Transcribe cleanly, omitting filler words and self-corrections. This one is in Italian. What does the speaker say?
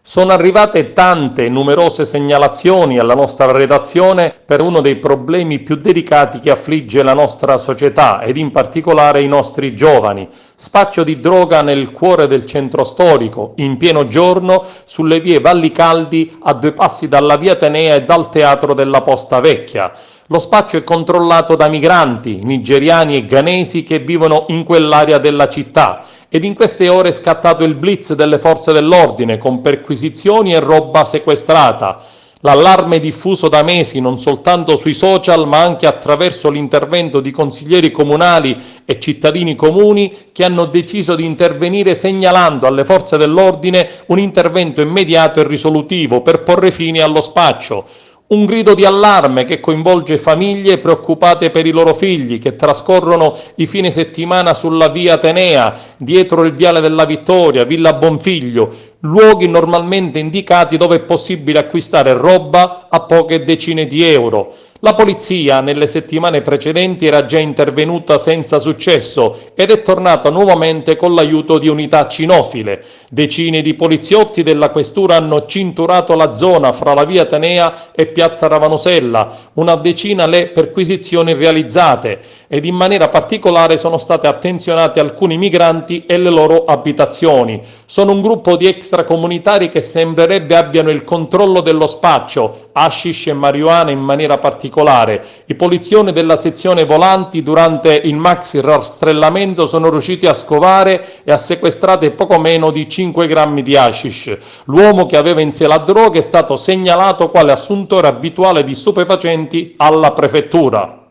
Sono arrivate tante numerose segnalazioni alla nostra redazione per uno dei problemi più delicati che affligge la nostra società ed in particolare i nostri giovani. Spaccio di droga nel cuore del centro storico, in pieno giorno, sulle vie Vallicaldi, a 2 passi dalla via Atenea e dal teatro della Posta Vecchia. Lo spaccio è controllato da migranti, nigeriani e ghanesi che vivono in quell'area della città ed in queste ore è scattato il blitz delle forze dell'ordine con perquisizioni e roba sequestrata. L'allarme diffuso da mesi non soltanto sui social ma anche attraverso l'intervento di consiglieri comunali e cittadini comuni che hanno deciso di intervenire segnalando alle forze dell'ordine un intervento immediato e risolutivo per porre fine allo spaccio. Un grido di allarme che coinvolge famiglie preoccupate per i loro figli che trascorrono i fine settimana sulla via Atenea, dietro il viale della Vittoria, Villa Bonfiglio, luoghi normalmente indicati dove è possibile acquistare roba a poche decine di euro. La polizia nelle settimane precedenti era già intervenuta senza successo ed è tornata nuovamente con l'aiuto di unità cinofile. Decine di poliziotti della questura hanno cinturato la zona fra la via Atenea e piazza Ravanosella, una decina le perquisizioni realizzate ed in maniera particolare sono state attenzionate alcuni migranti e le loro abitazioni. Sono un gruppo di extracomunitari che sembrerebbe abbiano il controllo dello spaccio, hashish e marijuana in maniera particolare. I polizioni della sezione volanti durante il maxi rastrellamento sono riusciti a scovare e a sequestrare poco meno di 5 grammi di hashish. L'uomo che aveva in sé la droga è stato segnalato quale assuntore abituale di stupefacenti alla prefettura.